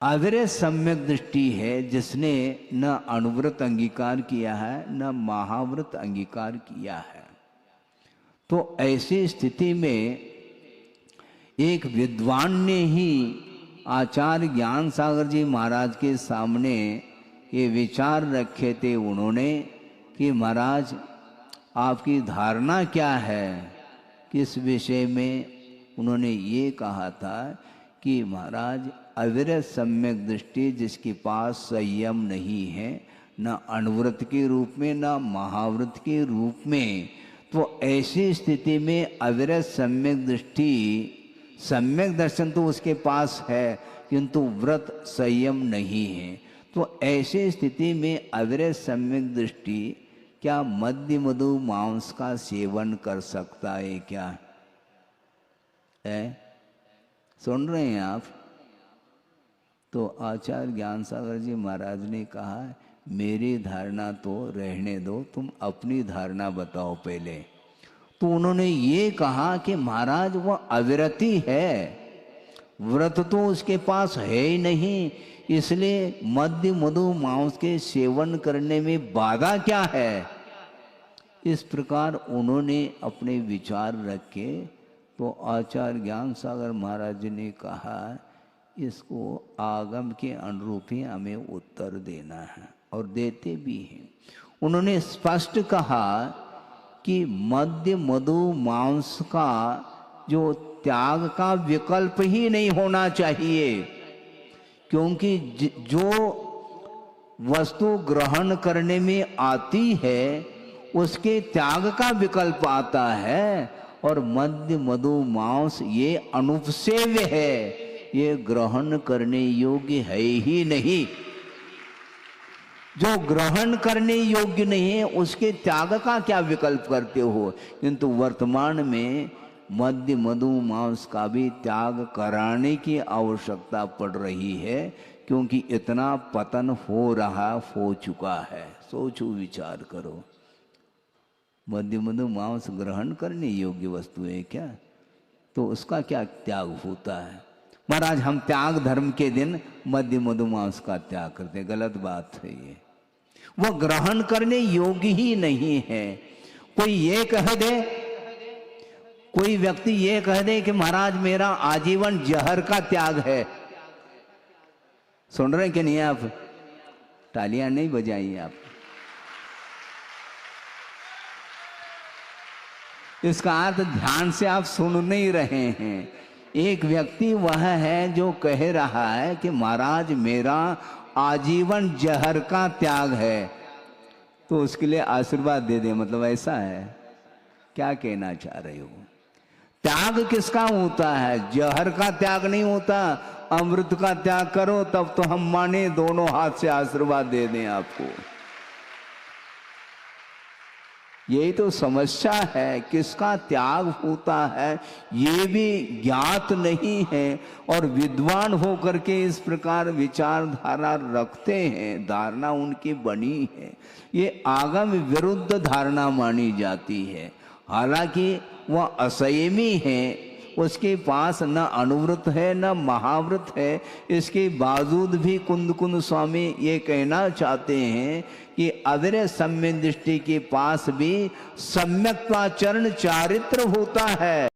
अविरत सम्यक दृष्टि है जिसने न अनुव्रत अंगीकार किया है न महाव्रत अंगीकार किया है। तो ऐसी स्थिति में एक विद्वान ने ही आचार्य ज्ञान सागर जी महाराज के सामने ये विचार रखे थे उन्होंने कि महाराज आपकी धारणा क्या है किस विषय में। उन्होंने ये कहा था कि महाराज अविरत सम्यक दृष्टि जिसके पास संयम नहीं है न अनुव्रत के रूप में न महाव्रत के रूप में, तो ऐसी स्थिति में अविरत सम्यक दृष्टि, सम्यक दर्शन तो उसके पास है किंतु व्रत संयम नहीं है। तो ऐसी स्थिति में अविरत सम्यक दृष्टि क्या मद्य मधु मांस का सेवन कर सकता है क्या है? सुन रहे हैं आप? तो आचार्य ज्ञान सागर जी महाराज ने कहा मेरी धारणा तो रहने दो, तुम अपनी धारणा बताओ पहले। तो उन्होंने ये कहा कि महाराज वह अविरति है, व्रत तो उसके पास है ही नहीं, इसलिए मद्य मधु मांस के सेवन करने में बाधा क्या है। इस प्रकार उन्होंने अपने विचार रखे। तो आचार्य ज्ञान सागर महाराज ने कहा इसको आगम के अनुरूप ही हमें उत्तर देना है और देते भी हैं। उन्होंने स्पष्ट कहा कि मद्य मधु मांस का जो त्याग का विकल्प ही नहीं होना चाहिए, क्योंकि जो वस्तु ग्रहण करने में आती है उसके त्याग का विकल्प आता है, और मद्य मधु मांस ये अनुपसेव्य है, ये ग्रहण करने योग्य है ही नहीं। जो ग्रहण करने योग्य नहीं है उसके त्याग का क्या विकल्प करते हो। किंतु वर्तमान में मद्य मधु मांस का भी त्याग कराने की आवश्यकता पड़ रही है, क्योंकि इतना पतन हो चुका है। सोचो विचार करो, मद्य मधु मांस ग्रहण करने योग्य वस्तु है क्या? तो उसका क्या त्याग होता है। महाराज हम त्याग धर्म के दिन मद्य मधु मांस का त्याग करते, गलत बात है ये, वह ग्रहण करने योग्य ही नहीं है। कोई ये कह दे, कोई व्यक्ति ये कह दे कि महाराज मेरा आजीवन जहर का त्याग है। सुन रहे कि नहीं आप? तालियां नहीं बजाइए आप। इसका अर्थ ध्यान से आप सुन नहीं रहे हैं। एक व्यक्ति वह है जो कह रहा है कि महाराज मेरा आजीवन जहर का त्याग है, तो उसके लिए आशीर्वाद दे दे, मतलब ऐसा है। क्या कहना चाह रहे हो? त्याग किसका होता है? जहर का त्याग नहीं होता। अमृत का त्याग करो तब तो हम माने दोनों हाथ से आशीर्वाद दे दें आपको। यही तो समस्या है, किसका त्याग होता है ये भी ज्ञात नहीं है, और विद्वान होकर के इस प्रकार विचारधारा रखते हैं, धारणा उनकी बनी है, ये आगम विरुद्ध धारणा मानी जाती है। हालांकि वह असंयमी है, उसके पास न अनुव्रत है न महाव्रत है, इसके बावजूद भी कुंद कुंद स्वामी ये कहना चाहते हैं कि अविरत सम्यक दृष्टि के पास भी सम्यक्त्वाचरण चारित्र होता है।